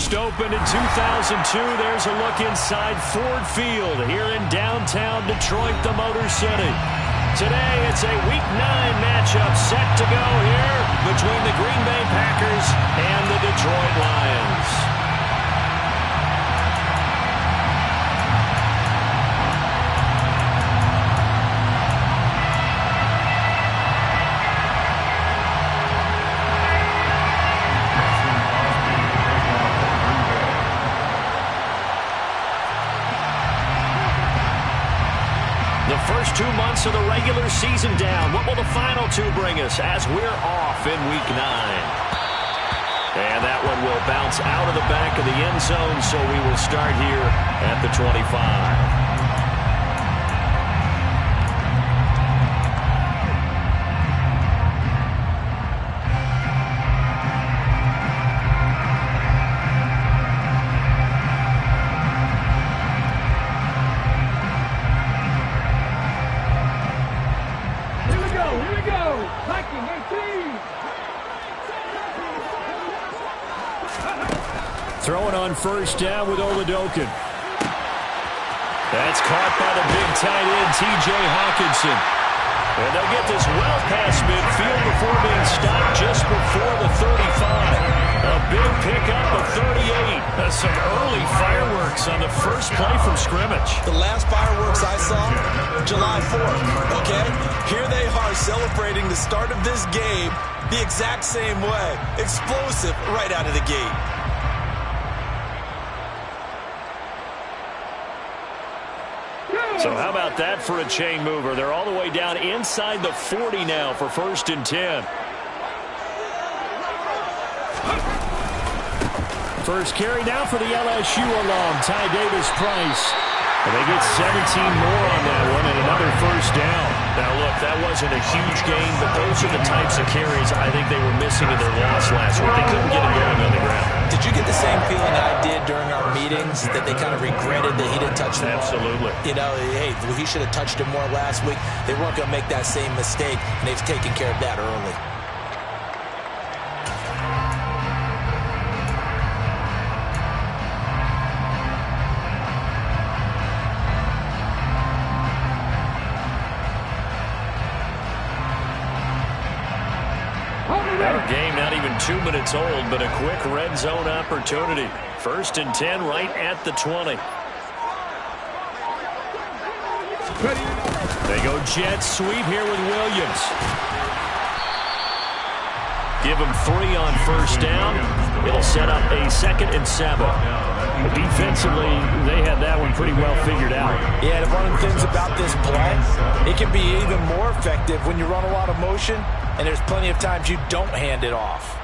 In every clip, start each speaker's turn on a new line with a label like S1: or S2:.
S1: first opened in 2002. There's a look inside Ford Field here in downtown Detroit, the Motor City. Today, it's a Week 9 matchup set to go here between the Green Bay Packers and the Detroit Lions. The first 2 months of the regular season down. What will the final two bring us as we're off in Week 9? And that one will bounce out of the back of the end zone, so we will start here at the 25. Throwing on first down with Oladokin. That's caught by the big tight end, T.J. Hawkinson. And they'll get this well past midfield before being stopped just before the 35. A big pickup of 38. Some early fireworks on the first play from scrimmage.
S2: The last fireworks I saw, July 4th, okay? Here they are celebrating the start of this game the exact same way. Explosive right out of the gate.
S1: So how about that for a chain mover? They're all the way down inside the 40 now for 1st and 10. First carry now for the LSU alum, Ty Davis-Price. And they get 17 more on that one and another first down. Now, look, that wasn't a huge gain, but those are the types of carries I think they were missing in their loss last week. They couldn't get it going on the ground.
S2: Did you get the same feeling I did during our meetings, that they kind of regretted that he didn't touch the ball?
S1: Absolutely.
S2: You know, hey, he should have touched it more last week. They weren't going to make that same mistake, and they've taken care of that early.
S1: Our game not even 2 minutes old, but a quick red zone opportunity. 1st and 10 right at the 20. They go jet sweep here with Williams. Give him 3 on first down. It'll set up a 2nd and 7. Defensively, they had that one pretty well figured out.
S2: Yeah, and one of the things about this play, it can be even more effective when you run a lot of motion, and there's plenty of times you don't hand it off.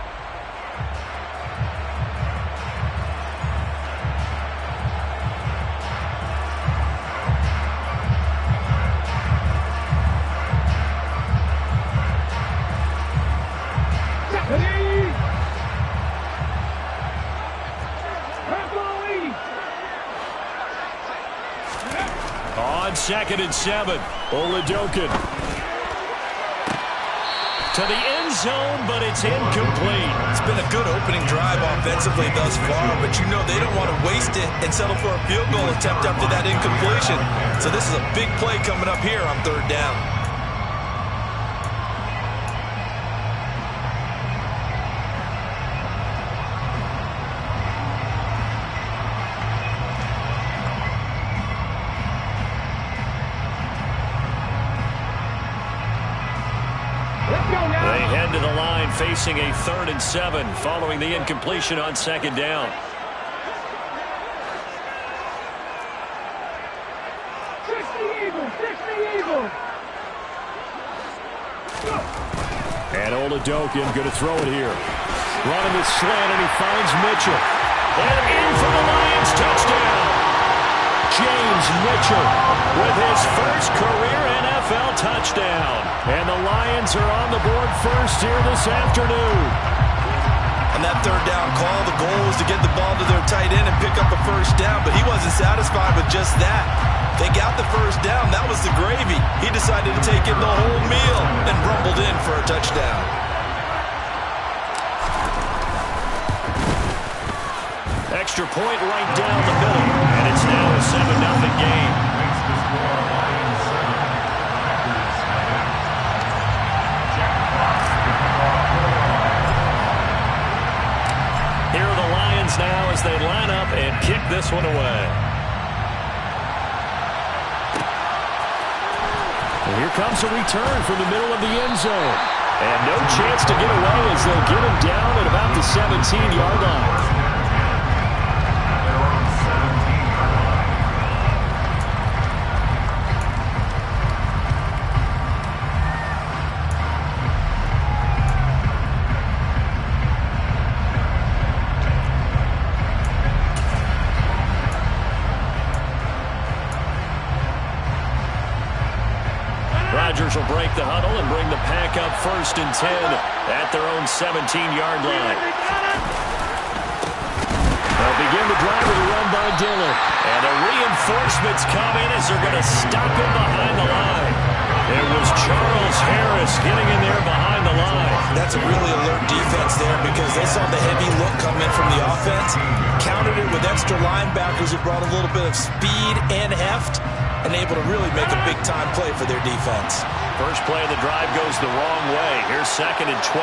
S1: On 2nd and 7, Oladokin. To the end zone, but it's incomplete.
S2: It's been a good opening drive offensively thus far, but you know they don't want to waste it and settle for a field goal attempt after that incompletion. So this is a big play coming up here on 3rd down.
S1: They head to the line facing a 3rd and 7 following the incompletion on 2nd down. And Oladokin going to throw it here. Running the slant, and he finds Mitchell. And in for the Lions, touchdown. James Mitchell with his first career NFL touchdown. And the Lions are on the board first here this afternoon.
S2: On that 3rd down call, the goal was to get the ball to their tight end and pick up a first down, but he wasn't satisfied with just that. They got the first down. That was the gravy. He decided to take in the whole meal and rumbled in for a touchdown.
S1: extra point right down the middle. And it's now a 7-0 game. Here are the Lions now as they line up and kick this one away. And here comes a return from the middle of the end zone. And no chance to get away as they'll get him down at about the 17-yard line. Rodgers will break the huddle and bring the pack up 1st and 10 at their own 17-yard line. They'll begin the drive with a run by Dillon. And the reinforcements come in as they're going to stop him behind the line. It was Charles Harris getting in there behind the line.
S2: That's a really alert defense there because they saw the heavy look come in from the offense, countered it with extra linebackers who brought a little bit of speed and heft, and able to really make a big-time play for their defense.
S1: First play of the drive goes the wrong way. Here's 2nd and 12.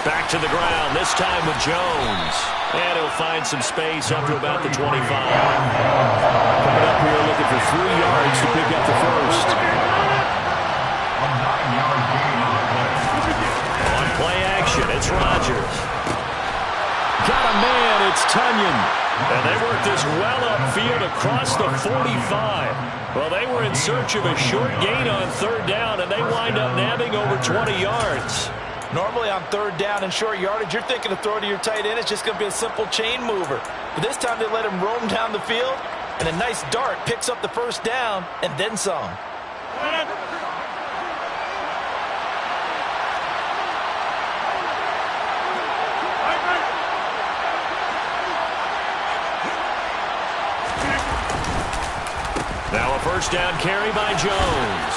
S1: Back to the ground, this time with Jones. And he'll find some space up to about the 25. Coming up here looking for 3 yards to pick up the first. On play action, it's Rodgers. Got a man, it's Tunyon. And they work this well upfield across the 45. Well, they were in search of a short gain on 3rd down, and they wind up nabbing over 20 yards.
S2: Normally on 3rd down and short yardage, you're thinking to throw to your tight end. It's just going to be a simple chain mover. But this time they let him roam down the field, and a nice dart picks up the 1st down and then some.
S1: Now a 1st down carry by Jones.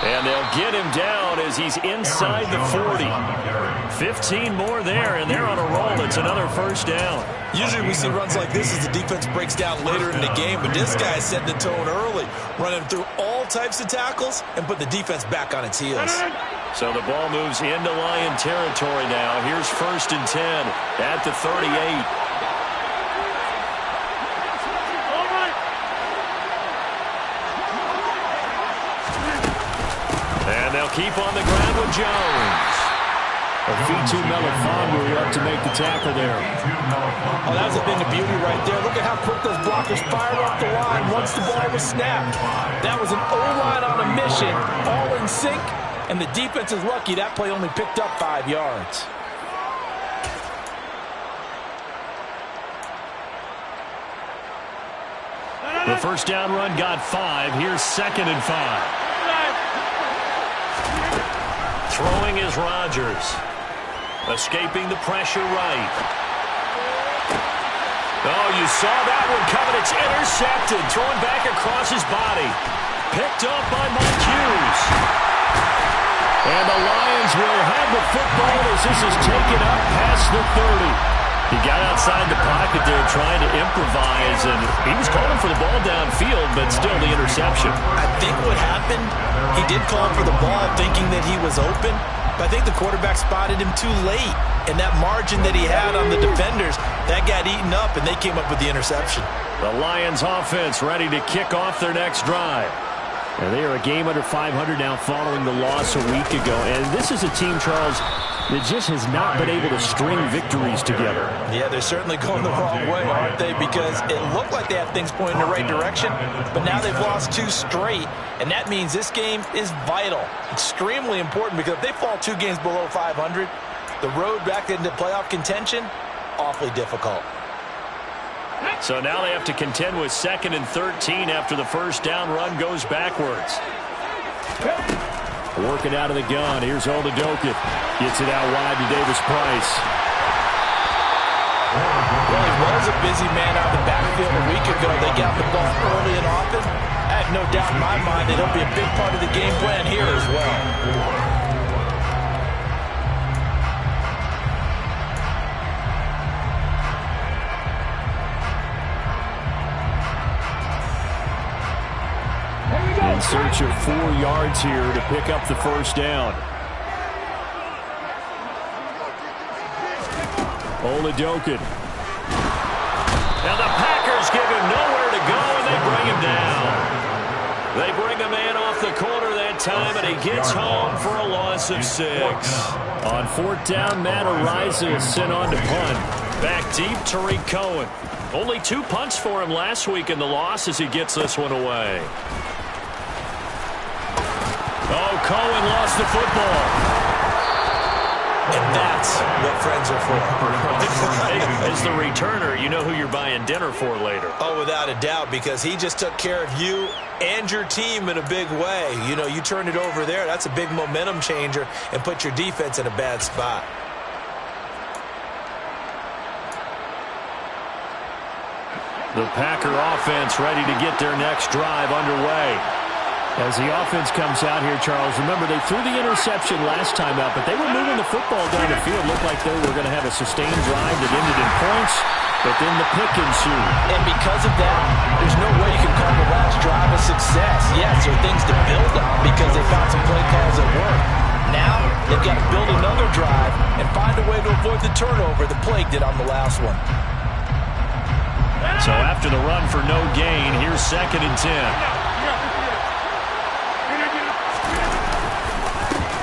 S1: And they'll get him down as he's inside the 40. 15 more there, and they're on a roll. It's another 1st down.
S2: Usually we see runs like this as the defense breaks down later in the game, but this guy set the tone early, running through all types of tackles and put the defense back on its heels.
S1: So the ball moves into Lion territory now. Here's 1st and 10 at the 38. And they'll keep on the ground with Jones. Fitu Melifonwu up to make the tackle there.
S2: Oh, that was a thing of beauty right there. Look at how quick those blockers fired off the line once the ball was snapped. That was an O-line on a mission, all in sync, and the defense is lucky that play only picked up 5 yards.
S1: The 1st down run got 5. Here's 2nd and 5. Throwing is Rodgers. Escaping the pressure right. Oh, you saw that one coming. It's intercepted. Thrown back across his body. Picked up by Mike Hughes. And the Lions will have the football as this is taken up past the 30. He got outside the pocket there trying to improvise, and he was calling for the ball downfield, but still the interception.
S2: I think what happened, he did call for the ball thinking that he was open, but I think the quarterback spotted him too late. And that margin that he had on the defenders, that got eaten up, and they came up with the interception.
S1: The Lions offense ready to kick off their next drive. And they are a game under 500 now following the loss a week ago. And this is a team, Charles, that just has not been able to string victories together.
S2: Yeah, they're certainly going the wrong way, aren't they? Because it looked like they had things pointing in the right direction, but now they've lost 2 straight, and that means this game is vital, extremely important, because if they fall 2 games below 500, the road back into playoff contention, awfully difficult.
S1: So now they have to contend with 2nd and 13 after the 1st down run goes backwards. Working out of the gun. Here's Oladokun. Gets it out wide to Davis-Price.
S2: Well, he was a busy man out of the backfield a week ago. They got the ball early and often. I have no doubt in my mind that he'll be a big part of the game plan here as well.
S1: in search of 4 yards here to pick up the first down. Oladokin. Now the Packers give him nowhere to go, and they bring him down. They bring a man off the corner that time, and he gets home for a loss of 6. On 4th down, Matt Araiza is sent on to punt. Back deep, Tariq Cohen. Only 2 punts for him last week in the loss as he gets this one away. Oh, Cohen lost the football.
S2: And that's what friends are for.
S1: As the returner, you know who you're buying dinner for later.
S2: Oh, without a doubt, because he just took care of you and your team in a big way. You know, you turn it over there, that's a big momentum changer and put your defense in a bad spot.
S1: The Packer offense ready to get their next drive underway. As the offense comes out here, Charles, remember they threw the interception last time out, but they were moving the football down the field. Looked like they were going to have a sustained drive that ended in points, but then the pick ensued.
S2: And because of that, there's no way you can call the last drive a success. Yes, there are things to build on because they found some play calls that work. Now, they've got to build another drive and find a way to avoid the turnover the plague did on the last one.
S1: So after the run for no gain, here's 2nd and 10.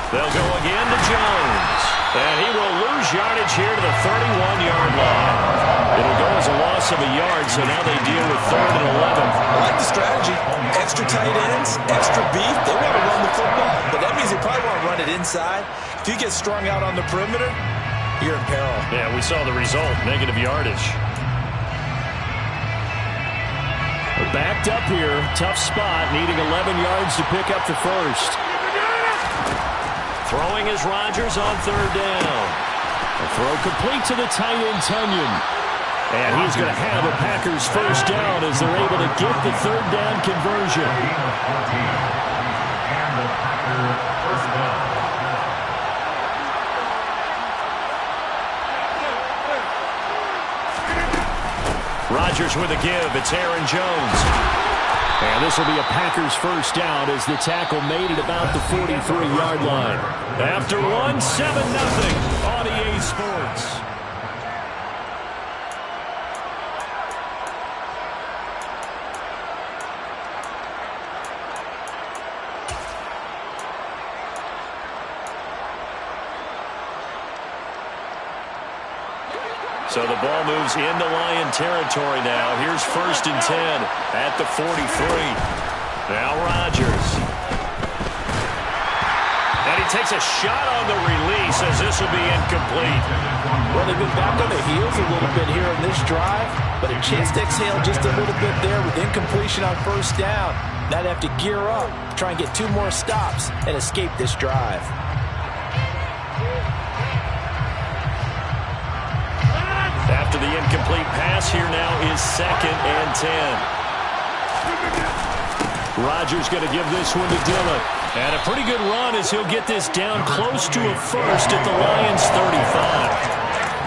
S1: They'll go again to Jones. And he will lose yardage here to the 31-yard line. It'll go as a loss of a yard, so now they deal with 3rd and 11.
S2: I like the strategy. Extra tight ends, extra beef. They want to run the football, but that means they probably want to run it inside. If you get strung out on the perimeter, you're in peril.
S1: Yeah, we saw the result, negative yardage. We're backed up here, tough spot, needing 11 yards to pick up the first. Throwing is Rodgers on 3rd down. A throw complete to the tight end, Tunyon. And he's going to have a Packers first down as they're able to get the 3rd down conversion. Rodgers with a give. It's Aaron Jones. And this will be a Packers first down as the tackle made it about the 43-yard line. After one, 7-0 on EA Sports. So the ball moves into Lion territory now. Here's 1st and 10 at the 43. Now Rodgers. And he takes a shot on the release as this will be incomplete.
S2: Well, they've been back on the heels a little bit here in this drive, but a chance to exhale just a little bit there with incompletion on 1st down. Now they have to gear up, try and get 2 more stops and escape this drive.
S1: After the incomplete pass, here now is 2nd and 10. Rodgers going to give this one to Dillon. And a pretty good run as he'll get this down close to a first at the Lions' 35.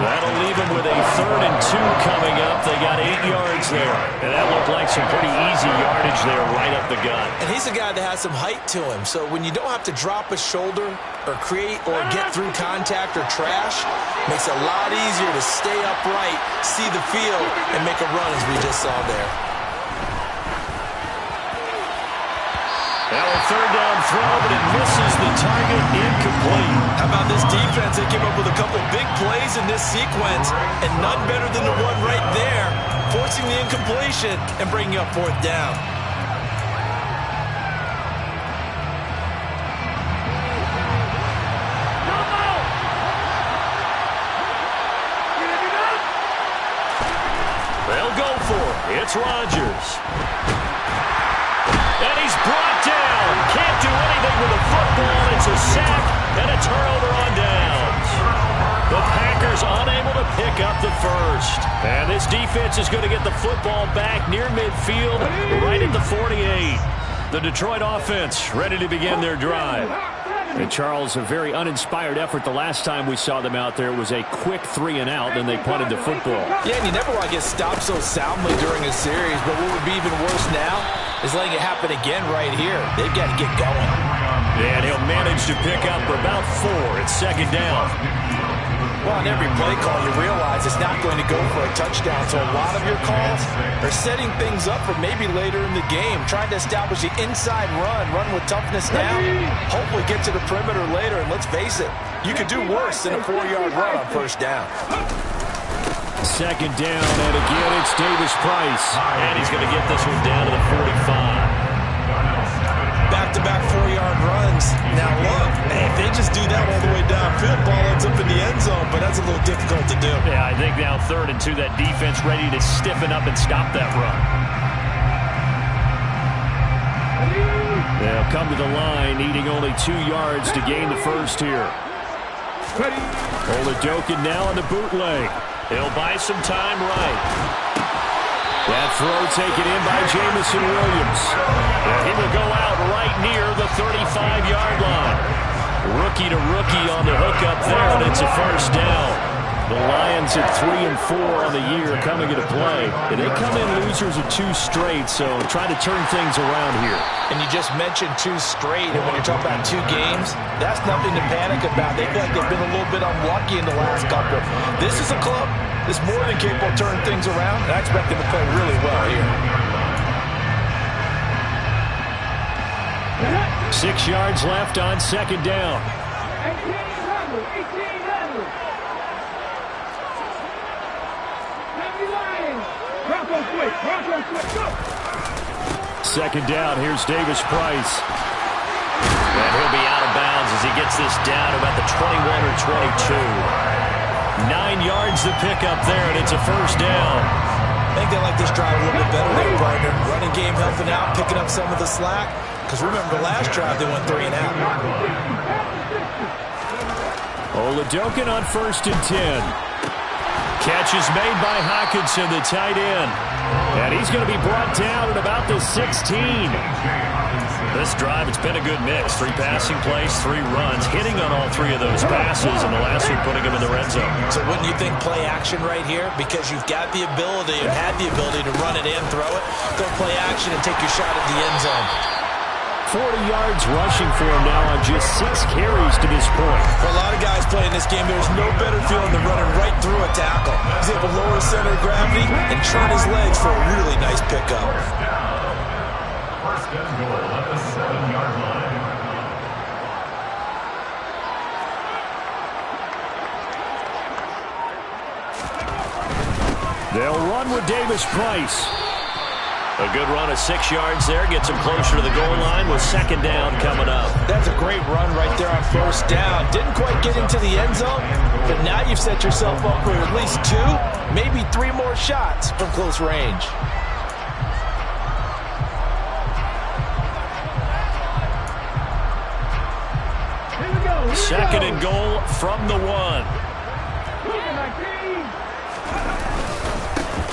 S1: That'll leave him with a 3rd and 2 coming up. They got 8 yards there. And that looked like some pretty easy yardage there right up the gut.
S2: And he's a guy that has some height to him. So when you don't have to drop a shoulder or create or get through contact or trash, makes it a lot easier to stay upright, see the field, and make a run as we just saw there.
S1: Now a 3rd down throw, but it misses the target, incomplete.
S2: How about this defense? They came up with a couple big plays in this sequence, and none better than the one right there, forcing the incompletion and bringing up 4th down.
S1: They'll go for it. It's Rodgers. And he's brought down. Can't do anything with the football. It's a sack and a turnover on downs. The Packers unable to pick up the first. And this defense is going to get the football back near midfield, right at the 48. The Detroit offense ready to begin their drive. And Charles, a very uninspired effort the last time we saw them out there. It was a quick 3-and-out, then they punted the football.
S2: Yeah, and you never want to get stopped so soundly during a series, but what would be even worse now is letting it happen again right here. They've got to get going.
S1: And he'll manage to pick up for about 4. It's second down.
S2: Well, on every play call, you realize it's not going to go for a touchdown, so a lot of your calls are setting things up for maybe later in the game, trying to establish the inside run with toughness now, hopefully get to the perimeter later, and let's face it, you could do worse than a 4-yard run on first down.
S1: Second down, and again, it's Davis Price. And he's going to get this one down to the 45.
S2: Back-to-back 4-yard runs. Now, look, if they just do that all the way downfield, ball ends up in the end zone, but that's a little difficult to do.
S1: Yeah, I think now 3rd and 2, that defense ready to stiffen up and stop that run. They'll come to the line, needing only 2 yards to gain the first here. Oladokin now on the bootleg. He'll buy some time right. That throw taken in by Jamison Williams. And he will go out right near the 35-yard line. Rookie to rookie on the hook up there, and it's a first down. The Lions at 3 and 4 on the year coming into play. And they come in losers of 2 straight, so try to turn things around here.
S2: And you just mentioned 2 straight, and when you're talking about 2 games, that's nothing to panic about. They feel like they've been a little bit unlucky in the last couple. This is a club that's more than capable of turning things around, and I expect them to play really well here.
S1: 6 yards left on second down. Second down, here's Davis Price. And he'll be out of bounds as he gets this down about the 21 or 22. 9 yards to pick up there, and it's a first down.
S2: I think they like this drive a little bit better there, partner. Running game helping out, picking up some of the slack. Because remember, the last drive they went 3 and out.
S1: Oladokin on 1st and 10. Catch is made by Hockenson, the tight end. And he's going to be brought down at about the 16. This drive, it's been a good mix. 3 passing plays, 3 runs, hitting on all 3 of those passes, and the last one putting him in the red zone.
S2: So wouldn't you think play action right here? Because you've got the ability and had the ability to run it and throw it. Go play action and take your shot at the end zone.
S1: 40 yards rushing for him now on just 6 carries to this point.
S2: For a lot of guys playing this game, there's no better feeling than running right through a tackle. He's able to lower his center of gravity and turn his legs for a really nice pickup.
S1: They'll run with Davis Price. A good run of 6 yards there. Gets him closer to the goal line with second down coming up.
S2: That's a great run right there on first down. Didn't quite get into the end zone, but now you've set yourself up for at least 2, maybe 3 more shots from close range.
S1: Second and goal from the 1.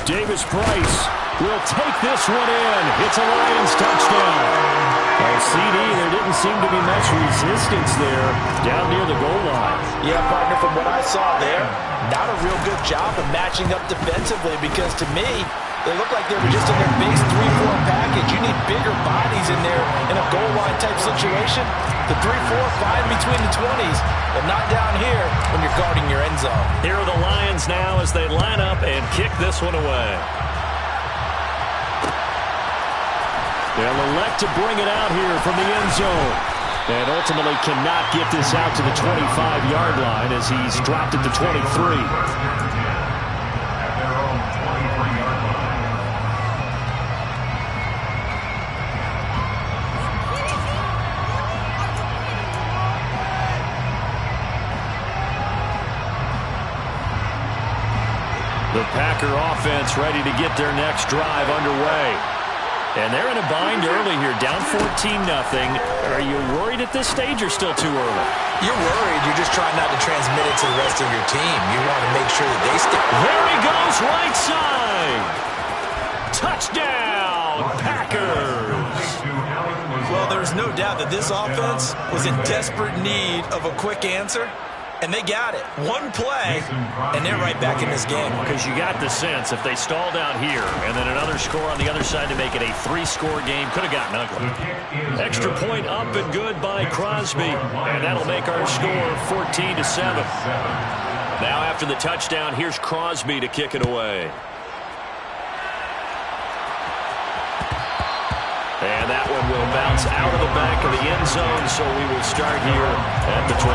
S1: Davis Price will take this one in. It's a Lions touchdown. CD, there didn't seem to be much resistance there down near the goal line.
S2: Yeah, partner, from what I saw there, not a real good job of matching up defensively because to me, they look like they were just in their base 3-4 package. You need bigger bodies in there in a goal line type situation. The 3-4, fine between the 20s, but not down here when you're guarding your end zone.
S1: Here are the Lions now as they line up and kick this one away. They'll elect to bring it out here from the end zone. And ultimately cannot get this out to the 25-yard line as he's dropped at the 23. The Packer offense ready to get their next drive underway. And they're in a bind early here, down 14-0. Are you worried at this stage or still too early?
S2: You're worried. You're just trying not to transmit it to the rest of your team. You want to make sure that they stay.
S1: There he goes, right side. Touchdown, Packers.
S2: Well, there's no doubt that this offense was in desperate need of a quick answer. And they got it. One play, and they're right back in this game.
S1: Because you got the sense if they stalled out here and then another score on the other side to make it a 3-score game, could have gotten ugly. Extra point up and good by Crosby. And that'll make our score 14-7. Now after the touchdown, here's Crosby to kick it away. And that one will bounce out of the back of the end zone, so we will start here at the 25.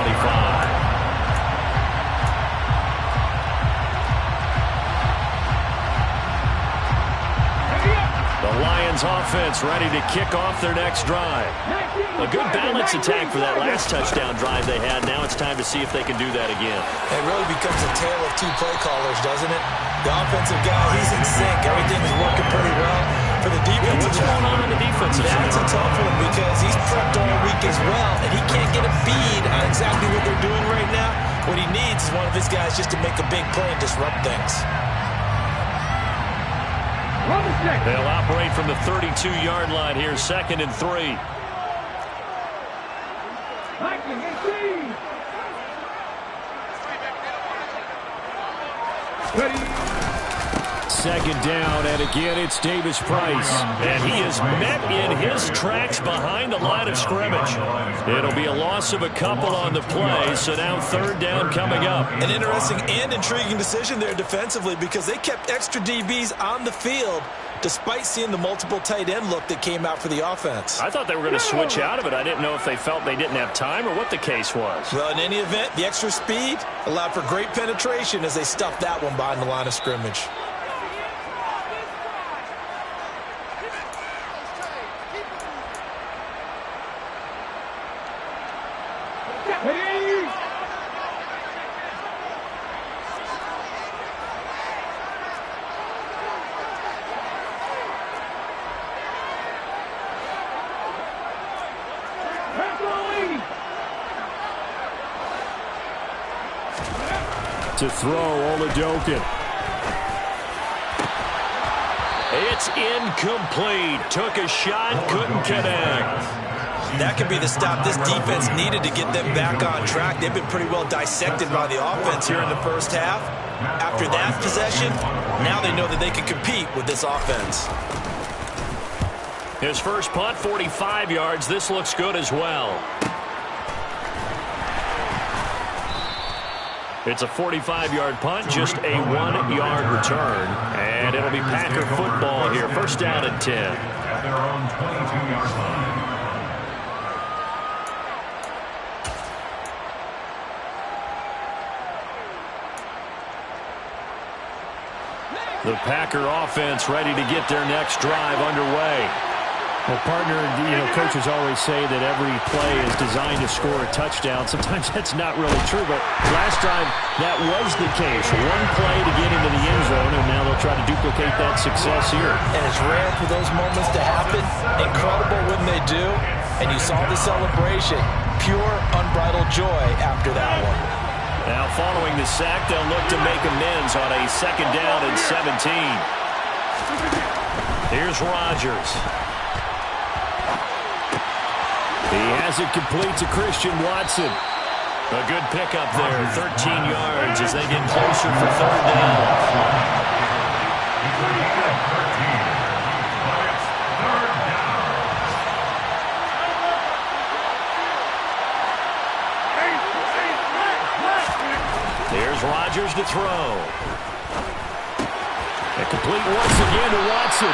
S1: The Lions offense ready to kick off their next drive. A good balance attack for that last touchdown drive they had. Now it's time to see if they can do that again.
S2: It really becomes a tale of two play callers, doesn't it? The offensive guy, he's in sync. Everything's working pretty well. For the defense,
S1: what's going on the defensive side?
S2: That's a tough one because he's prepped all week as well, and he can't get a bead on exactly what they're doing right now. What he needs is one of his guys just to make a big play and disrupt things.
S1: They'll operate from the 32-yard line here, 2nd and 3. Second down, and again it's Davis Price. And he is met in his tracks behind the line of scrimmage. It'll be a loss of a couple on the play, so now 3rd down coming up.
S2: An interesting and intriguing decision there defensively because they kept extra DBs on the field despite seeing the multiple tight end look that came out for the offense.
S1: I thought they were going to switch out of it. I didn't know if they felt they didn't have time or what the case was.
S2: Well, in any event, the extra speed allowed for great penetration as they stuffed that one behind the line of scrimmage.
S1: To throw, Oladokin. It's incomplete. Took a shot, couldn't connect.
S2: That could be the stop this defense needed to get them back on track. They've been pretty well dissected by the offense here in the first half. After that possession, now they know that they can compete with this offense.
S1: His first punt, 45 yards. This looks good as well. It's a 45-yard punt, just a 1-yard return. And it'll be Packer football here. First down and 10.
S3: At their own 22-yard line.
S1: The Packer offense ready to get their next drive underway.
S4: Well, partner, coaches always say that every play is designed to score a touchdown. Sometimes that's not really true, but last time that was the case. One play to get into the end zone, and now they'll try to duplicate that success here.
S2: And it's rare for those moments to happen. Incredible when they do. And you saw the celebration. Pure, unbridled joy after that one.
S1: Now, following the sack, they'll look to make amends on a 2nd down and 17. Here's Rodgers. He has it complete to Christian Watson. A good pickup there, 13 yards as they get closer for 3rd down. There's Rodgers to throw. And complete once again to Watson.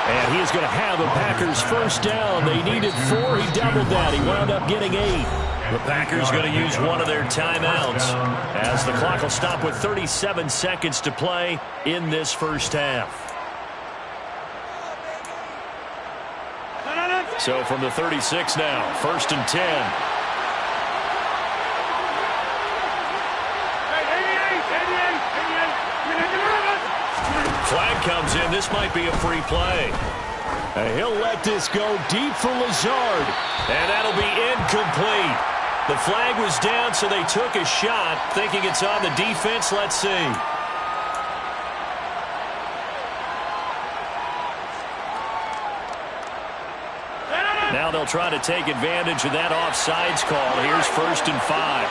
S1: And he is going to have the Packers first down. They needed 4. He doubled that. He wound up getting 8. The Packers going to use one of their timeouts as the clock will stop with 37 seconds to play in this first half. So from the 36 now, 1st and 10. Flag comes in. This might be a free play. And he'll let this go deep for Lazard. And that'll be incomplete. The flag was down, so they took a shot, thinking it's on the defense. Let's see. Now they'll try to take advantage of that offsides call. Here's 1st and 5.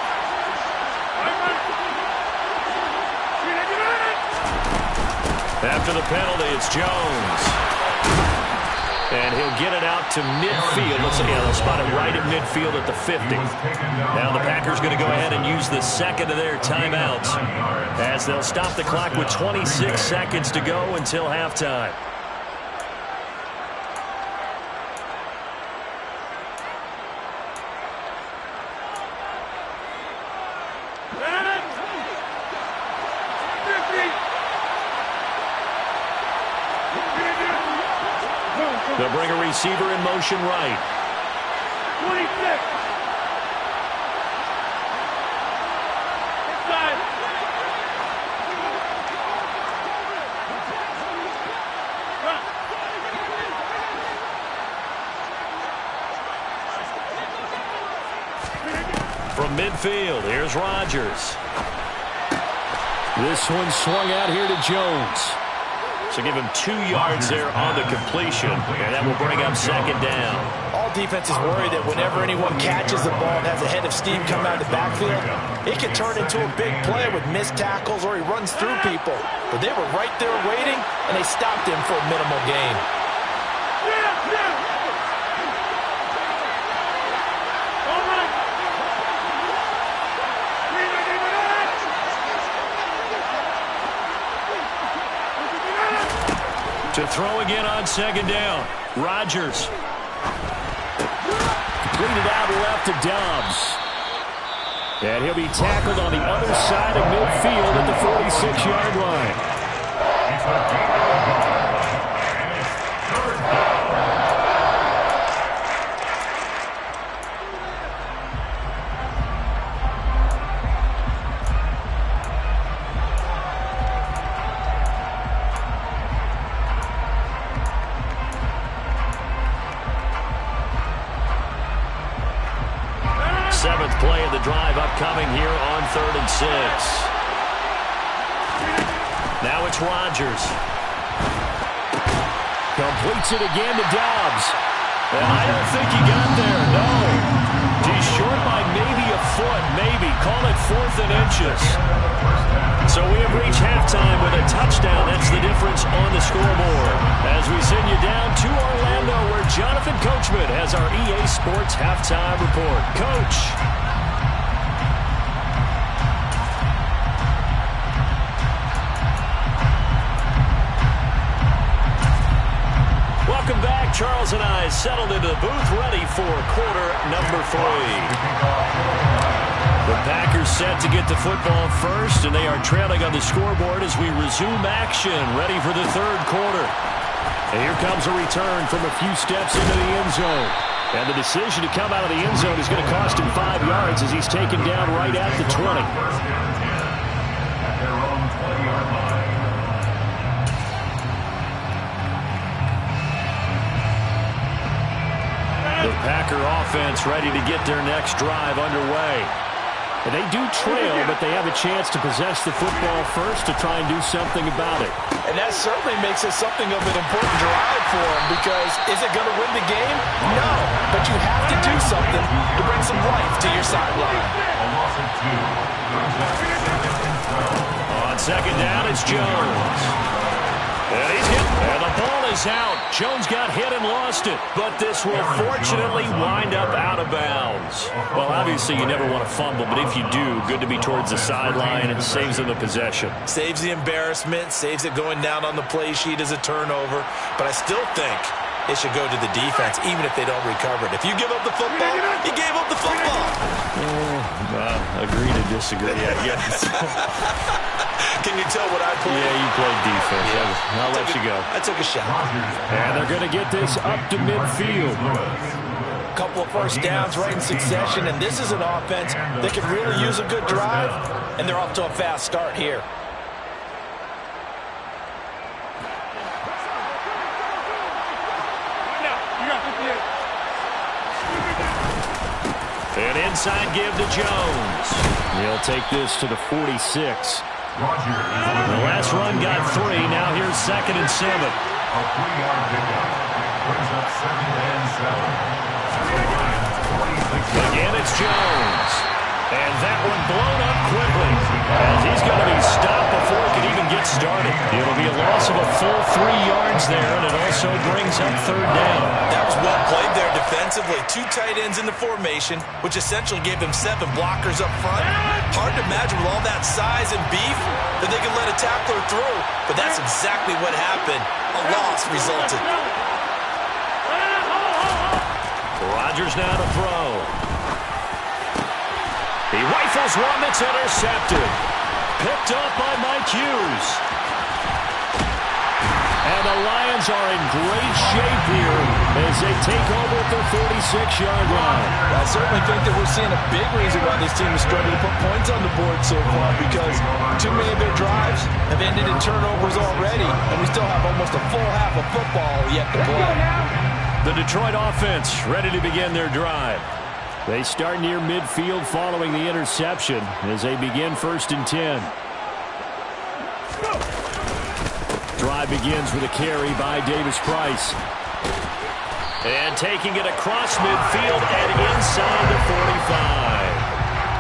S1: After the penalty, it's Jones. And he'll get it out to midfield. Let's see, they'll spot it right at midfield at the 50. Now the Packers going to go ahead and use the second of their timeouts as they'll stop the clock with 26 seconds to go until halftime. They'll bring a receiver in motion right.
S5: 26. Inside.
S1: From midfield, here's Rodgers. This one swung out here to Jones. So give him 2 yards there on the completion, and that will bring up second down.
S2: All defenses worry that whenever anyone catches the ball and has a head of steam come out of the backfield, it can turn into a big play with missed tackles or he runs through people. But they were right there waiting, and they stopped him for a minimal gain.
S1: To throw again on second down. Rodgers. Completed out left to Dobbs. And he'll be tackled on the other side of midfield at the 46-yard line. Seventh play of the drive upcoming here on 3rd and 6. Now it's Rodgers. Completes it again to Dobbs. And I don't think he got there, no. He's short by maybe a foot, maybe. Call it 4th and inches. So we have reached halftime with a touchdown. That's the difference on the scoreboard. As we send you down to Orlando, where Jonathan Coachman has our EA Sports halftime report. Coach. Welcome back. Charles and I settled into the booth, ready for quarter number 3. The Packers set to get the football first, and they are trailing on the scoreboard as we resume action, ready for the 3rd quarter. And here comes a return from a few steps into the end zone. And the decision to come out of the end zone is going to cost him 5 yards as he's taken down right at the 20.
S3: At their own 20-yard line.
S1: The Packer offense ready to get their next drive underway. And they do trail, but they have a chance to possess the football first to try and do something about it.
S2: And that certainly makes it something of an important drive for them, because is it going to win the game? No, but you have to do something to bring some life to your sideline.
S3: A loss of 2.
S1: On second down, it's Jones. And he's hit. And the ball is out. Jones got hit and lost it. But this will fortunately wind up out of bounds. Well, obviously you never want to fumble, but if you do, good to be towards the sideline. It saves them the possession.
S2: Saves the embarrassment, saves it going down on the play sheet as a turnover. But I still think it should go to the defense, even if they don't recover it. If you give up the football, you gave up the football.
S1: Agree to disagree, I guess.
S2: Can you tell what I played?
S1: Yeah, you played defense.
S2: Yeah.
S1: I'll let you go.
S2: I took a shot.
S1: And they're going to get this up to midfield.
S2: A couple of first downs right in succession, and this is an offense that could really use a good drive, and they're off to a fast start here.
S1: An inside give to Jones. He'll take this to the 46. The last run got 3. Now here's 2nd and 7.
S3: A 3-yard pickup brings up 2nd and 7.
S1: Again, it's Jones. And that one blown up quickly, as he's going to be stopped before he can even
S4: get started. It'll be a loss of a full 3 yards there, and it also brings up third down.
S2: That was well played there defensively. 2 tight ends in the formation, which essentially gave him 7 blockers up front. Hard to imagine with all that size and beef that they could let a tackler through, but that's exactly what happened. A loss resulted.
S4: Rodgers now to throw. He rifles one that's intercepted. Picked up by Mike Hughes. And the Lions are in great shape here as they take over at their 46-yard line.
S2: I certainly think that we're seeing a big reason why this team is struggling to put points on the board so far, because too many of their drives have ended in turnovers already, and we still have almost a full half of football yet to play.
S4: The Detroit offense ready to begin their drive. They start near midfield following the interception as they begin 1st and 10. Drive begins with a carry by Davis Price. And taking it across midfield and inside the 45.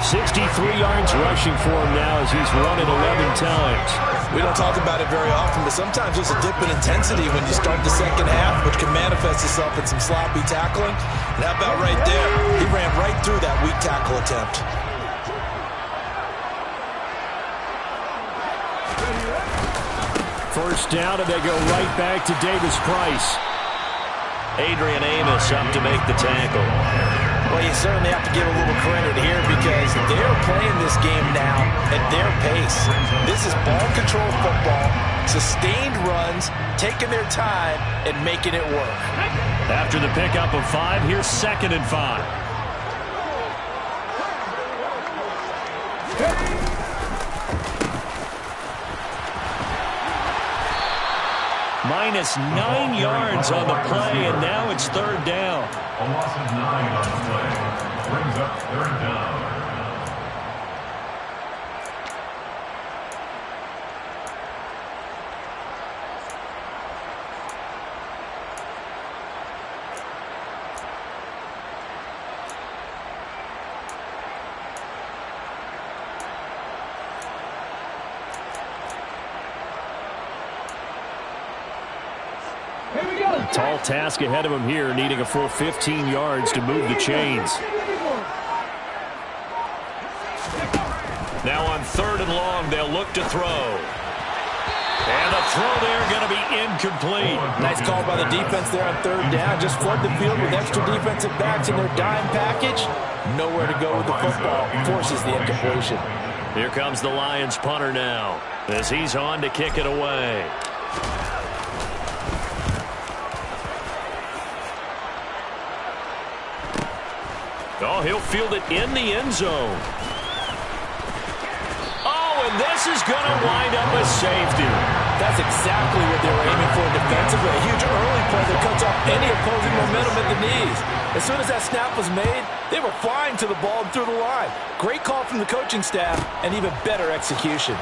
S4: 63 yards rushing for him now as he's run it 11 times.
S2: We don't talk about it very often, but sometimes there's a dip in intensity when you start the second half, which can manifest itself in some sloppy tackling. And how about right there? He ran right through that weak tackle attempt.
S4: First down, and they go right back to Davis Price. Adrian Amos up to make the tackle.
S2: Well, you certainly have to give a little credit here because they're playing this game now at their pace. This is ball control football, sustained runs, taking their time, and making it work.
S4: After the pickup of 5, here's 2nd and 5. Minus 9 yards on the play, and now it's 3rd down.
S3: A loss of 9 on the play brings up 3rd down.
S4: Tall task ahead of him here, needing a full 15 yards to move the chains. Now on 3rd and long, they'll look to throw. And the throw there going to be incomplete.
S2: Nice call by the defense there on 3rd down. Just flood the field with extra defensive backs in their dime package. Nowhere to go with the football. Forces the incompletion.
S4: Here comes the Lions punter now as he's on to kick it away. Oh, he'll field it in the end zone. Oh, and this is going to wind up a safety.
S2: That's exactly what they were aiming for defensively. A huge early play that cuts off any opposing momentum at the knees. As soon as that snap was made, they were flying to the ball and through the line. Great call from the coaching staff and even better execution.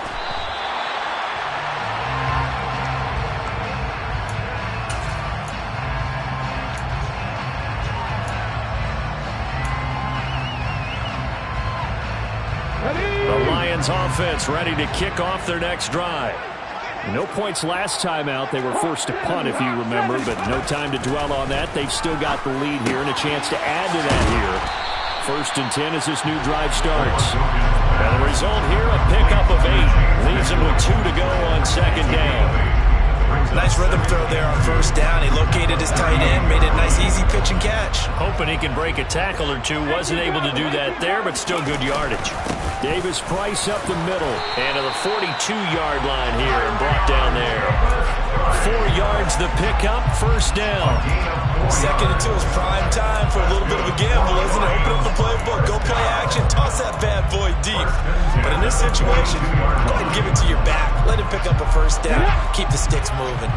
S4: Offense ready to kick off their next drive. No points last time out. They were forced to punt, if you remember, but no time to dwell on that. They've still got the lead here and a chance to add to that here. 1st and 10 as this new drive starts. And the result here, a pickup of 8. Leaves them with 2 to go on 2nd down.
S2: Nice rhythm throw there on 1st down. He located his tight end, made it a nice easy pitch and catch.
S4: Hoping he can break a tackle or 2. Wasn't able to do that there, but still good yardage. Davis Price up the middle and to the 42-yard line here and brought down there. 4 yards the pickup, 1st down.
S2: 2nd and 2 is prime time for a little bit of a gamble, isn't it? Open up the playbook, go play action, toss that bad boy deep. But in this situation, go ahead and give it to your back. Let him pick up a 1st down. Keep the sticks moving.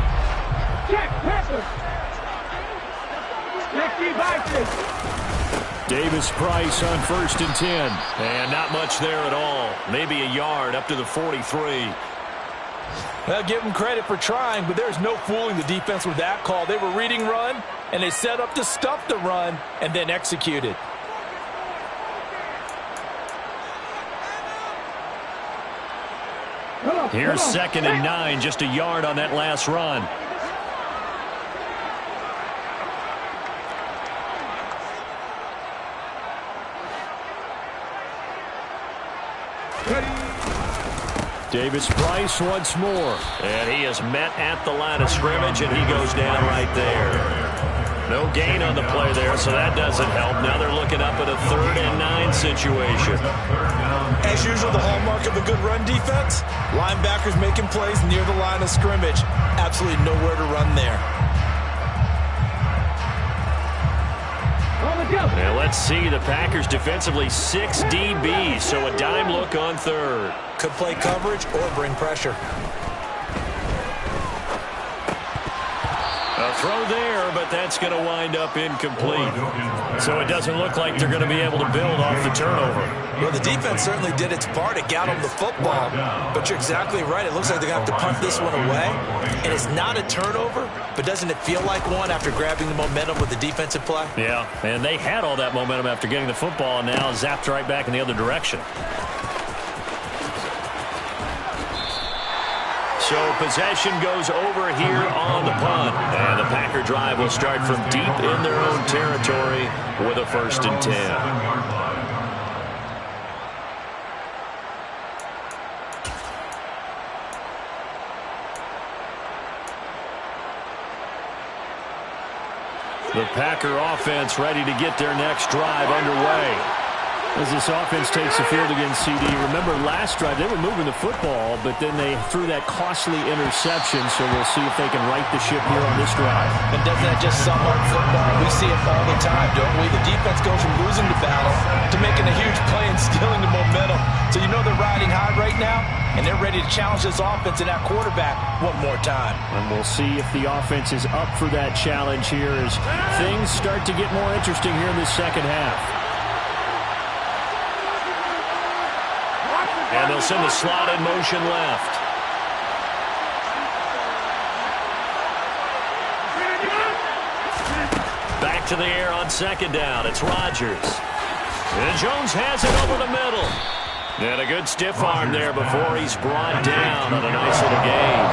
S4: Davis Price on 1st and 10. And not much there at all. Maybe a yard up to the 43.
S2: Well, give them credit for trying, but there's no fooling the defense with that call. They were reading run, and they set up to stuff the run, and then executed.
S4: Here's 2nd and 9, just a yard on that last run. Davis Price once more. And he is met at the line of scrimmage, and he goes down right there. No gain on the play there, so that doesn't help. Now they're looking up at a 3rd and 9 situation.
S2: As usual, the hallmark of a good run defense, linebackers making plays near the line of scrimmage. Absolutely nowhere to run there.
S4: Now let's see, the Packers defensively 6 DBs, so a dime look on 3rd.
S2: Could play coverage or bring pressure.
S4: A throw there, but that's going to wind up incomplete. So it doesn't look like they're going to be able to build off the turnover.
S2: Well, the defense certainly did its part. It got them the football. But you're exactly right. It looks like they're going to have to punt this one away. And it's not a turnover, but doesn't it feel like one after grabbing the momentum with the defensive play?
S4: Yeah, and they had all that momentum after getting the football, and now zapped right back in the other direction. So possession goes over here on the punt. And the Packer drive will start from deep in their own territory with a 1st and 10. The Packer offense ready to get their next drive underway. As this offense takes the field against CD, remember last drive they were moving the football, but then they threw that costly interception, so we'll see if they can right the ship here on this drive.
S2: And doesn't that just sum up football? We see it all the time, don't we? The defense goes from losing the battle to making a huge play and stealing the momentum. So you know they're riding high right now, and they're ready to challenge this offense and that quarterback one more time.
S4: And we'll see if the offense is up for that challenge here as things start to get more interesting here in this second half. And they'll send the slot in motion left. Back to the air on 2nd down. It's Rodgers. And Jones has it over the middle. And a good stiff arm there before he's brought down on a nice little gain.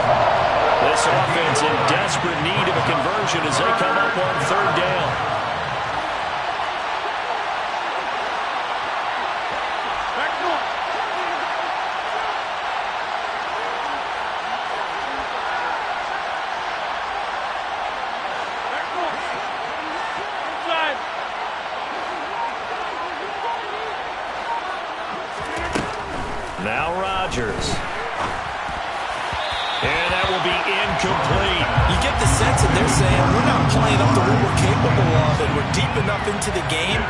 S4: This offense in desperate need of a conversion as they come up on 3rd down. Now Rodgers. And that will be incomplete.
S2: You get the sense that they're saying we're not playing up to what we're capable of, and we're deep enough into the game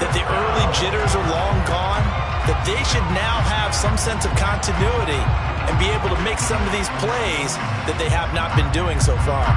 S2: that the early jitters are long gone, that they should now have some sense of continuity and be able to make some of these plays that they have not been doing so far.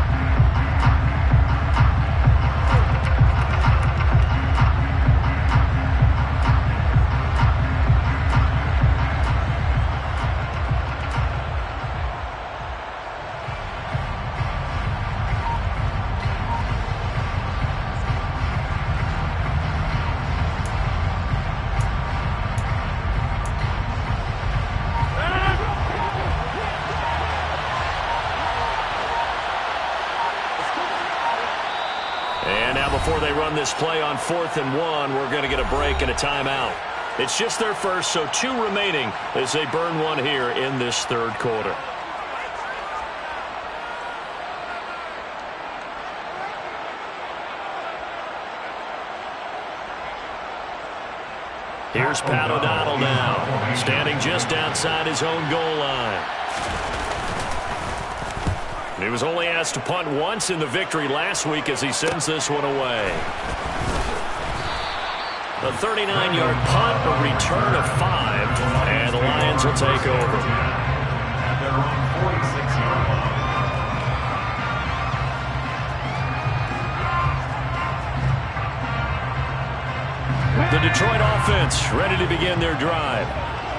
S4: Before they run this play on 4th and 1, we're going to get a break and a timeout. It's just their first, so 2 remaining as they burn one here in this 3rd quarter. Here's Pat O'Donnell now, standing just outside his own goal line. He was only asked to punt once in the victory last week as he sends this one away. A 39-yard punt, a return of 5, and the Lions will take over.
S3: At their own 46-yard line.
S4: The Detroit offense ready to begin their drive.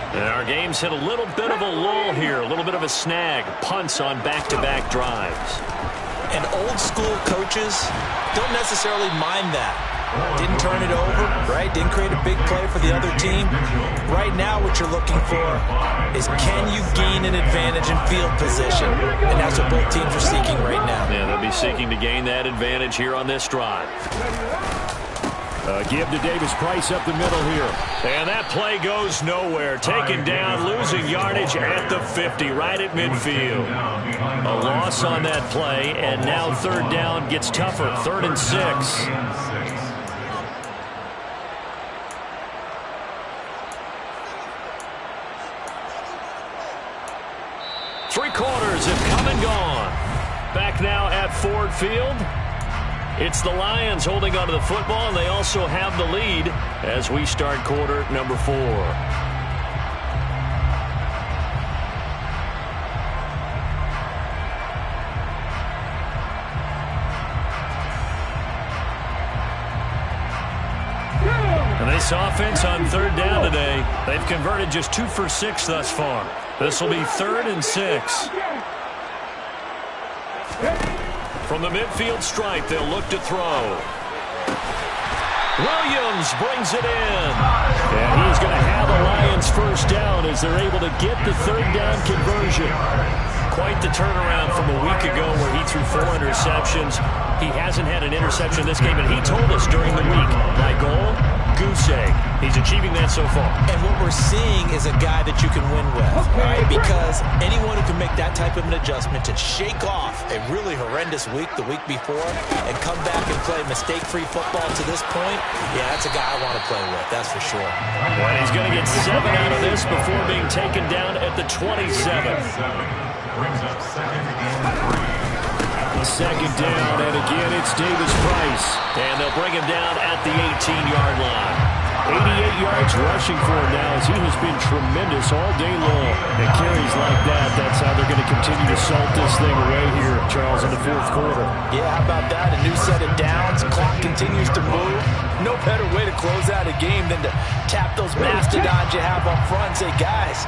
S4: And our game's hit a little bit of a lull here, a little bit of a snag. Punts on back-to-back drives.
S2: And old-school coaches don't necessarily mind that. Didn't turn it over, right? Didn't create a big play for the other team. Right now what you're looking for is, can you gain an advantage in field position? And that's what both teams are seeking right now.
S4: Yeah, they'll be seeking to gain that advantage here on this drive. Give to Davis Price up the middle here. And that play goes nowhere. Taken down, losing yardage at the 50, right at midfield. A loss on that play, and now third down gets tougher. 3rd and 6. Three quarters have come and gone. Back now at Ford Field. It's the Lions holding onto the football, and they also have the lead as we start quarter number 4. And this offense on third down today, they've converted just 2 for 6 thus far. This will be 3rd and 6. From the midfield stripe, they'll look to throw. Williams brings it in. And he's going to have a Lions first down as they're able to get the third down conversion. Quite the turnaround from a week ago where he threw 4 interceptions. He hasn't had an interception this game, and he told us during the week, my goal, goose egg. He's achieving that so far.
S2: And what we're seeing is a guy that you can win with, right? Because anyone who can make that type of an adjustment to shake off a really horrendous week the week before and come back and play mistake-free football to this point, yeah, that's a guy I want to play with, that's for sure.
S4: Well, he's going to get 7 out of this before being taken down at the 27.
S3: Brings up 2nd and 3.
S4: Second down, and again it's Davis Price. And they'll bring him down at the 18-yard line. 88 yards rushing for him now as he has been tremendous all day long. And carries like that, that's how they're going to continue to salt this thing away here, Charles, in the 4th quarter.
S2: Yeah, how about that? A new set of downs. Clock continues to move. No better way to close out a game than to tap those mastodons you have up front and say, guys,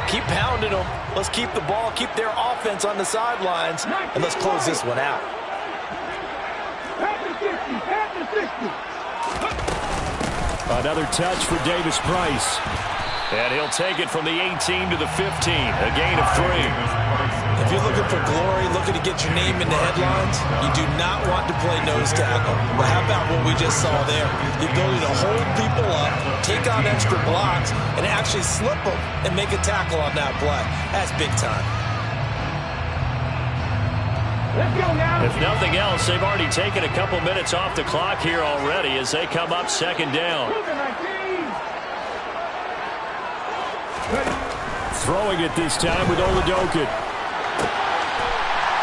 S2: keep pounding them. Let's keep the ball, keep their offense on the sidelines, and let's close this one out.
S4: Another touch for Davis Price. And he'll take it from the 18 to the 15, a gain of 3.
S2: If you're looking for glory, looking to get your name in the headlines, you do not want to play nose tackle. Well, how about what we just saw there? The ability to hold people up, take on extra blocks, and actually slip them and make a tackle on that play. That's big time.
S4: If nothing else, they've already taken a couple minutes off the clock here already as they come up 2nd down. Throwing it this time with Oladokin.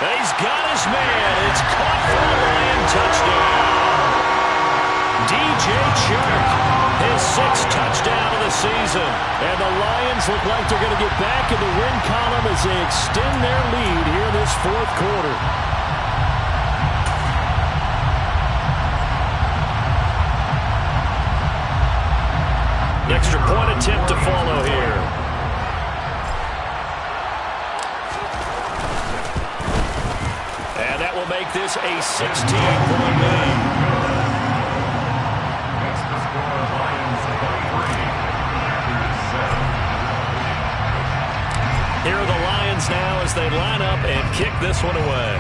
S4: And he's got his man. It's caught for a Lion touchdown. DJ Chark, his 6th touchdown of the season. And the Lions look like they're going to get back in the win column as they extend their lead here in this 4th quarter. Extra point attempt to follow here. And that will make this a 16-point lead.
S3: That's the score. Lions 33-7.
S4: Here are the Lions now as they line up and kick this one away.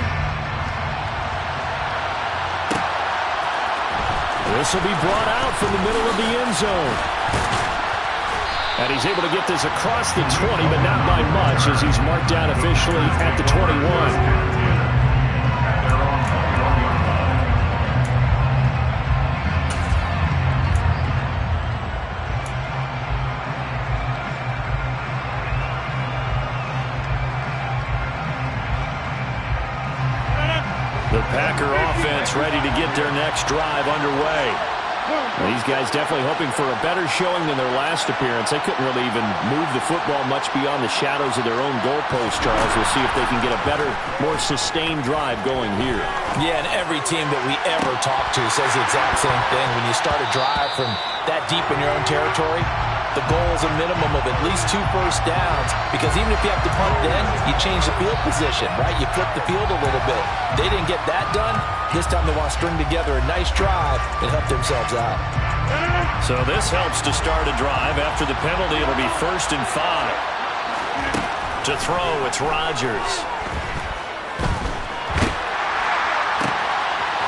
S4: This will be brought out from the middle of the end zone. And he's able to get this across the 20, but not by much as he's marked down officially at the 21. The Packer offense ready to get their next drive underway. Well, these guys definitely hoping for a better showing than their last appearance. They couldn't really even move the football much beyond the shadows of their own goalpost, Charles. We'll see if they can get a better, more sustained drive going here.
S2: Yeah, and every team that we ever talk to says the exact same thing. When you start a drive from that deep in your own territory, The goal is a minimum of at least 2 first downs, because even if you have to punt then, you change the field position, right? You flip the field a little bit. They didn't get that done. This time they want to string together a nice drive and help themselves out.
S4: So this helps to start a drive. After the penalty, it'll be 1st and 5. To throw, it's Rodgers.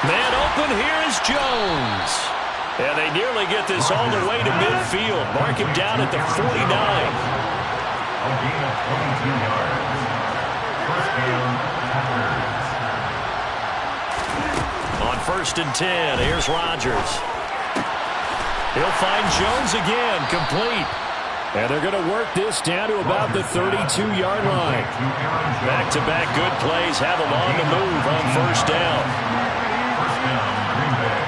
S4: Man open, here is Jones. And they nearly get this all the way to midfield. Mark him down at the 49.
S3: A gain of 22 yards. First down, Packers.
S4: On 1st and 10, here's Rodgers. He'll find Jones again, complete. And they're going to work this down to about the 32-yard line. Back-to-back good plays have them on the move on 1st down.
S3: First down, Green Bay.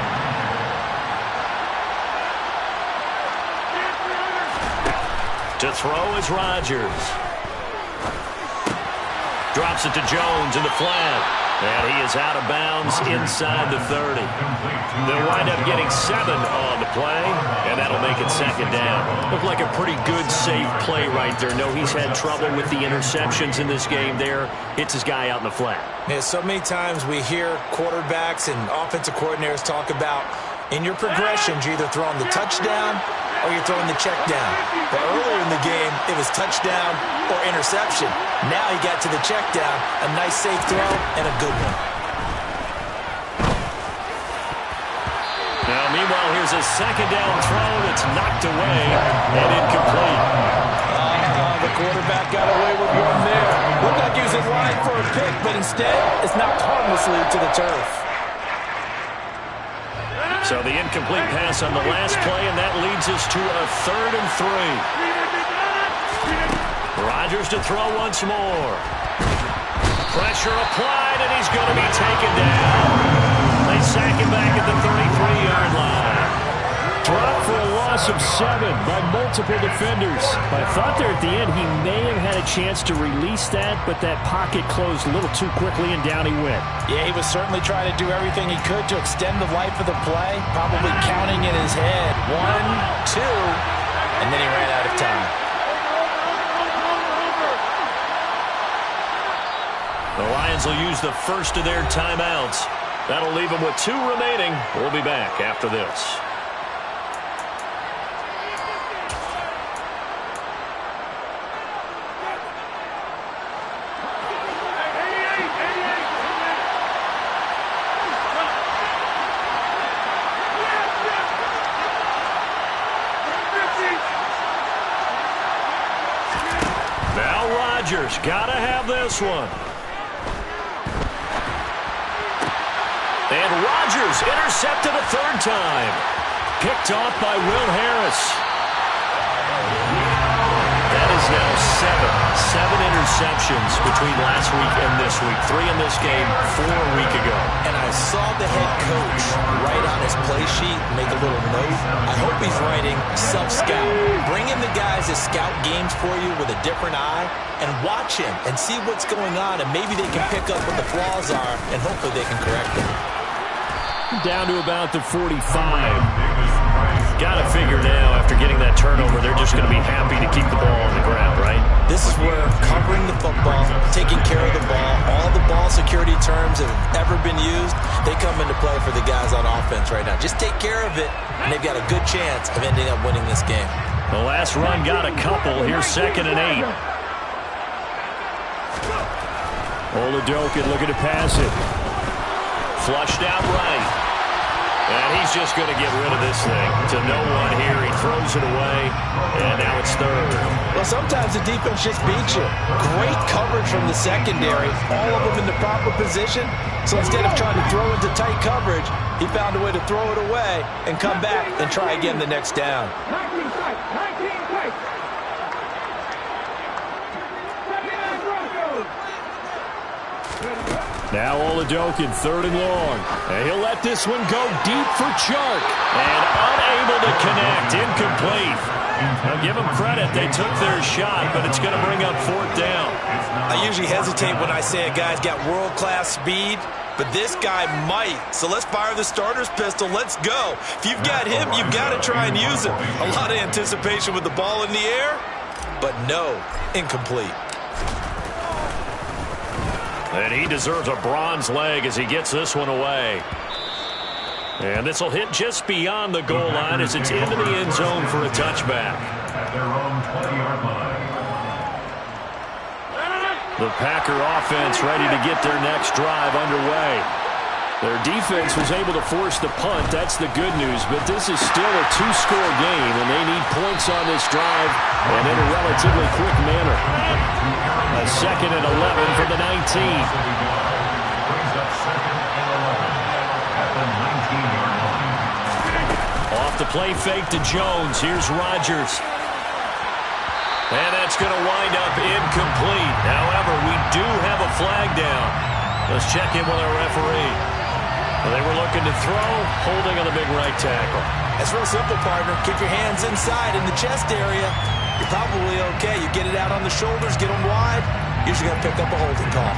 S4: To throw is Rodgers. Drops it to Jones in the flat. And he is out of bounds inside the 30. They'll wind up getting 7 on the play, and that'll make it 2nd down. Looked like a pretty good, safe play right there. No, he's had trouble with the interceptions in this game there. Hits his guy out in the flat.
S2: Yeah, so many times we hear quarterbacks and offensive coordinators talk about in your progressions, you're either throwing the touchdown or you're throwing the check down. But earlier in the game, it was touchdown or interception. Now he got to the check down, a nice safe throw, and a good one.
S4: Now, meanwhile, here's a 2nd down throw that's knocked away and incomplete.
S2: The quarterback got away with one there. Looked like he was in line for a pick, but instead, it's knocked harmlessly to the turf.
S4: So the incomplete pass on the last play, and that leads us to a 3rd and 3. Rodgers to throw once more. Pressure applied, and he's going to be taken down. They sack him back at the 33-yard line. Dropped for a loss of 7 by multiple defenders. I thought there at the end he may have had a chance to release that, but that pocket closed a little too quickly, and down he went.
S2: Yeah, he was certainly trying to do everything he could to extend the life of the play, probably counting in his head. 1, 2, and then he ran out of time.
S4: The Lions will use the first of their timeouts. That'll leave them with 2 remaining. We'll be back after this. Now Rodgers, gotta have this one. And Rodgers intercepted a 3rd time. Picked off by Will Harris. That is now 7 interceptions between last week and this week. 3 in this game, 4 a week ago.
S2: And I saw the head coach write on his play sheet, make a little note. I hope he's writing self-scout. Bring in the guys that scout games for you with a different eye and watch him and see what's going on, and maybe they can pick up what the flaws are, and hopefully they can correct them.
S4: Down to about the 45. Got to figure now, after getting that turnover, they're just going to be happy to keep the ball on the ground, right?
S2: This is where covering the football, taking care of the ball, all the ball security terms that have ever been used, they come into play for the guys on offense right now. Just take care of it, and they've got a good chance of ending up winning this game.
S4: The last run got a couple. Here's 2nd and 8. Oladokin looking to pass it. Flushed out right. And he's just going to get rid of this thing to no one here. He throws it away, and now it's 3rd.
S2: Well, sometimes the defense just beats you. Great coverage from the secondary, all of them in the proper position. So instead of trying to throw into tight coverage, he found a way to throw it away and come back and try again the next down.
S5: 19 strikes. 19 strikes.
S4: Now Oladokin, 3rd and long. And he'll let this one go deep for Chark. And unable to connect. Incomplete. Now give them credit. They took their shot, but it's going to bring up 4th down.
S2: I usually hesitate when I say a guy's got world-class speed. but this guy might. So let's fire the starter's pistol. Let's go. If you've got him, you've got to try and use him. A lot of anticipation with the ball in the air, but no, incomplete.
S1: And he deserves a bronze leg as he gets this one away. And this will hit just beyond the goal line as it's into the end zone for a touchback.
S3: At their own 20-yard line.
S1: The Packer offense ready to get their next drive underway.
S4: Their defense was able to force the punt. That's the good news. But this is still a two-score game, and they need points on this drive and in a relatively quick manner. A 2nd and 11 from the 19.
S3: Brings up 2nd and 11 at the 19-yard line.
S1: Off the play fake to Jones. Here's Rodgers. And that's going to wind up incomplete. However, we do have a flag down. Let's check in with our referee. They were looking to throw, holding on the big right tackle.
S2: It's real simple, partner. Keep your hands inside in the chest area. You're probably okay. You get it out on the shoulders, get them wide. Usually going to pick up a holding call.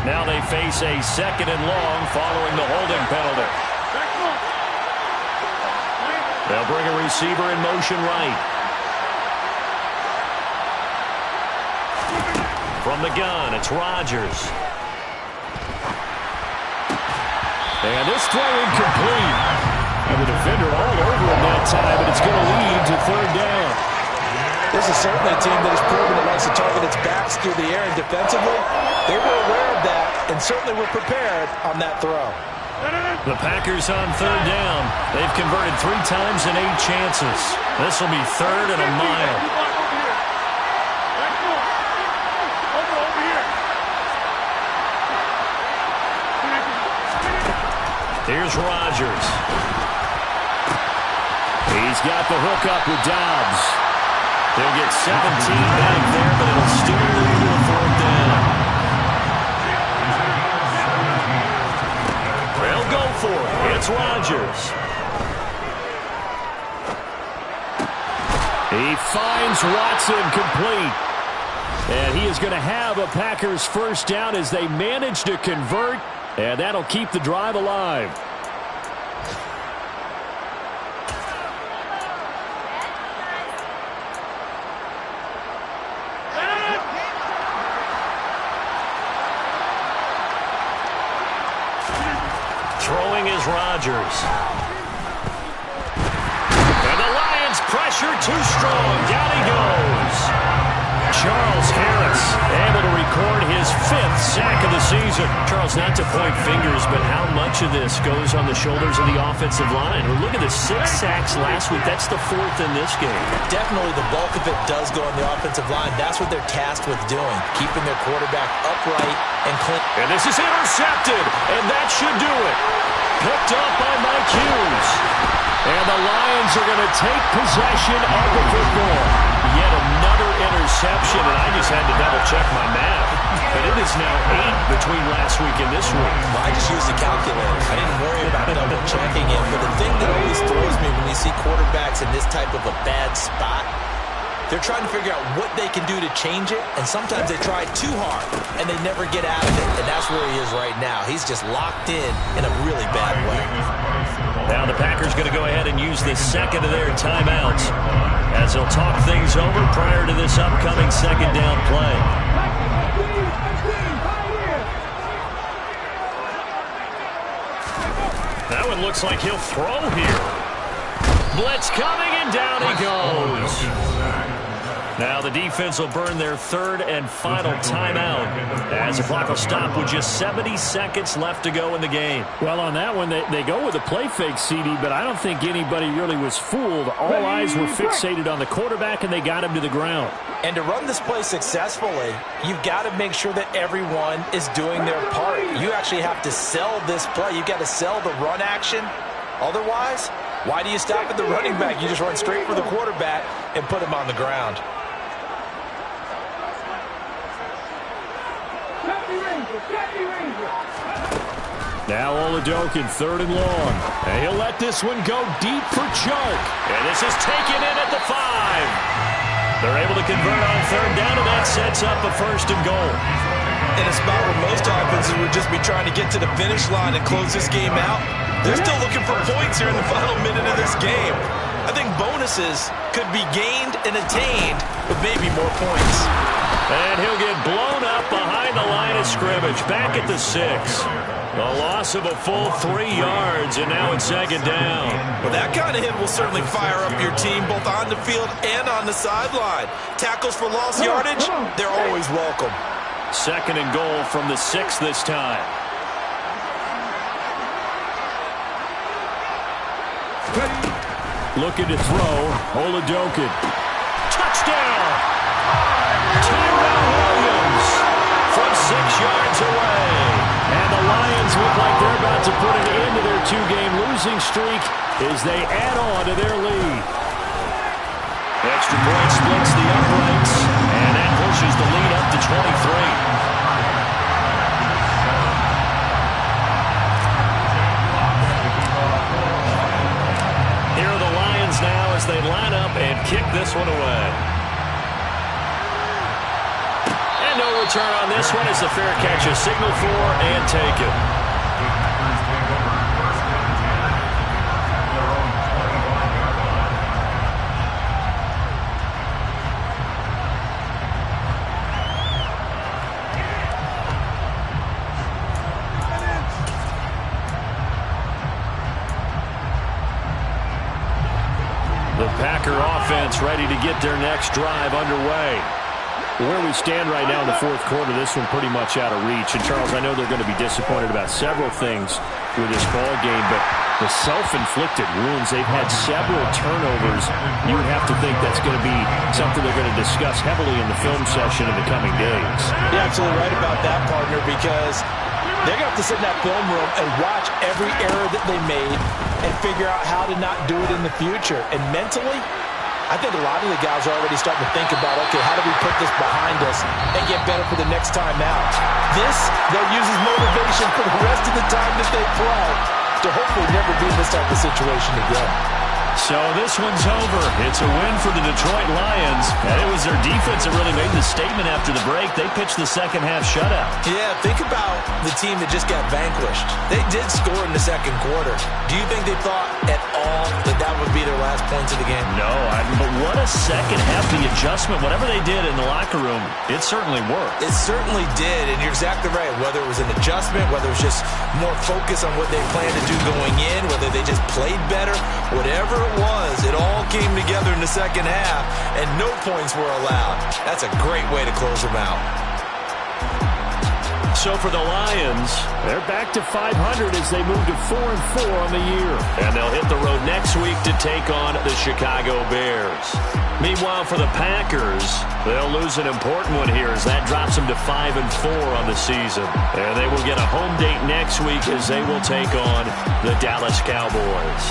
S1: Now they face a 2nd and long following the holding penalty. They'll bring a receiver in motion right. From the gun, it's Rodgers. And this throw incomplete. And the defender all over him that time, but it's going to lead to 3rd down.
S2: This is certainly a team that has proven it likes to target its backs through the air, and defensively, they were aware of that and certainly were prepared on that throw.
S1: The Packers on 3rd down. They've converted 3 times in 8 chances. This will be 3rd and a mile. Here's Rodgers. He's got the hook up with Dobbs. They'll get 17 back there, but it'll still lead to a 4th down. They'll go for it. It's Rodgers. He finds Watson complete. And he is going to have a Packers 1st down as they manage to convert. And that'll keep the drive alive. Throwing is Rodgers. And the Lions pressure too strong. Down he goes. Charles Harris able to record his 5th sack of the season. Charles, not to point fingers, but how much of this goes on the shoulders of the offensive line? Well, look at the 6 sacks last week. That's the 4th in this game.
S2: Definitely the bulk of it does go on the offensive line. That's what they're tasked with doing, keeping their quarterback upright and clean.
S1: And this is intercepted, and that should do it. Picked up by Mike Hughes. And the Lions are going to take possession of the football. Yet another interception, and I just had to double-check my math. But it is now 8 between last week and this week.
S2: Well, I just used the calculator. I didn't worry about double-checking it. But the thing that always throws me when you see quarterbacks in this type of a bad spot, they're trying to figure out what they can do to change it, and sometimes they try too hard, and they never get out of it, and that's where he is right now. He's just locked in a really bad way.
S1: Now the Packers going to go ahead and use the 2nd of their timeouts as they'll talk things over prior to this upcoming 2nd down play. That one looks like he'll throw here. Blitz coming, and down he goes. Now the defense will burn their 3rd and final timeout as the clock will stop with just 70 seconds left to go in the game.
S4: Well, on that one, they go with a play fake, CD, but I don't think anybody really was fooled. All eyes were fixated on the quarterback, and they got him to the ground.
S2: And to run this play successfully, you've got to make sure that everyone is doing their part. You actually have to sell this play. You've got to sell the run action. Otherwise, why do you stop at the running back? You just run straight for the quarterback and put him on the ground.
S4: Now Oladokin, 3rd and long. And he'll let this one go deep for Chark.
S1: And this is taken in at the 5. They're able to convert on 3rd down, and that sets up a 1st and goal.
S2: in a spot where most offenses would just be trying to get to the finish line and close this game out. They're still looking for points here in the final minute of this game. I think bonuses could be gained and attained with maybe more points.
S4: And he'll get blown up behind the line of scrimmage, back at the 6. A loss of a full 3 yards, and now it's second down.
S2: Well, that kind of hit will certainly fire up your team both on the field and on the sideline. Tackles for lost yardage, they're always welcome.
S4: Second and goal from the 6 this time. Looking to throw, Oladokin. Touchdown! Tyrell Williams from 6 yards away. And the Lions look like they're about to put an end to their 2-game losing streak as they add on to their lead. Extra point splits the uprights, and that pushes the lead up to 23. Now as they line up and kick this one away. And no return on this one as the fair catch is signaled for and taken. The Packer offense ready to get their next drive underway. Where we stand right now in the fourth quarter, this one pretty much out of reach. And, Charles, I know they're going to be disappointed about several things with this ball game, but the self-inflicted wounds, they've had several turnovers. You would have to think that's going to be something they're going to discuss heavily in the film session in the coming days.
S2: You're absolutely right about that, partner, because they're going to have to sit in that film room and watch every error that they made and figure out how to not do it in the future. And mentally, I think a lot of the guys are already starting to think about, okay, how do we put this behind us and get better for the next time out? This, they'll use as motivation for the rest of the time that they play to hopefully never be in this type of situation again.
S4: So this one's over. It's a win for the Detroit Lions. And it was their defense that really made the statement after the break. They pitched the second-half shutout.
S2: Yeah, think about the team that just got vanquished. They did score in the second quarter. Do you think they thought at all that that would be their last points of the game?
S4: No, but what a second half. The adjustment, whatever they did in the locker room, it certainly worked.
S2: It certainly did, and you're exactly right. Whether it was an adjustment, whether it was just more focus on what they planned to do going in, whether they just played better, whatever it was, it all came together in the second half, and no points were allowed. That's a great way to close them out.
S4: So for the Lions, they're back to 500 as they move to 4-4 on the year. And they'll hit the road next week to take on the Chicago Bears. Meanwhile, for the Packers, they'll lose an important one here as that drops them to 5-4 on the season. And they will get a home date next week as they will take on the Dallas Cowboys.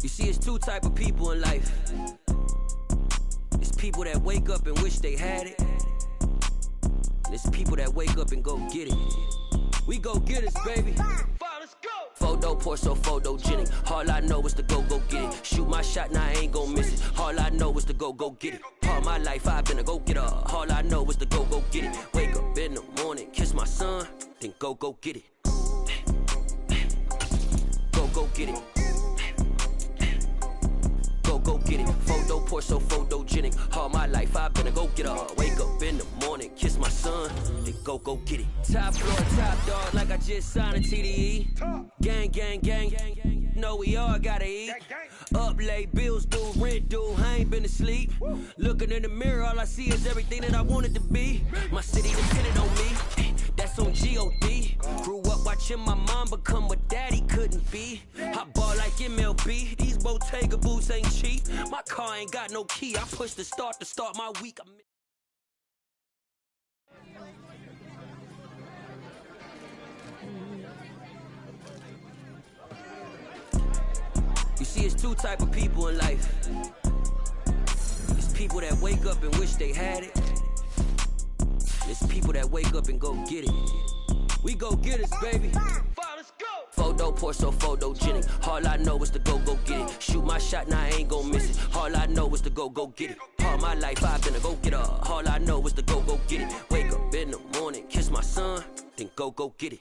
S6: You see, it's two type of people in life. It's people that wake up and wish they had it. And it's people that wake up and go get it. We go get it, baby. Let's go. Photo pour so photogenic. All I know is to go get it. Shoot my shot, now I ain't gon' miss it. All I know is to go get it. All my life I've been a go-getter. All I know is to go get it. Wake up in the morning, kiss my son, then go get it. Go get it. Go get it. Photo poor, so photogenic. All my life I've been a go-getter. Wake up in the morning, kiss my son, then go get it. Top floor, top dog, like I just signed a TDE. Gang, gang, gang, know we all gotta eat. Up late, bills due, rent due, I ain't been asleep. Looking in the mirror, all I see is everything that I wanted to be. My city depended on me, that's on G.O.D. Grew up watching my mom become what daddy couldn't be. I ball like MLB, these Bottega boots ain't cheap. My car ain't got no key, I push the start to start my week. You see, it's two type of people in life. It's people that wake up and wish they had it. It's people that wake up and go get it. We go get it, baby. Let's go. Photo poor, so photogenic. All I know is to go get it. Shoot my shot, now I ain't gon' miss it. All I know is to go get it. All my life I've been a go-getter. All I know is to go get it. Wake up in the morning, kiss my son, then go get it.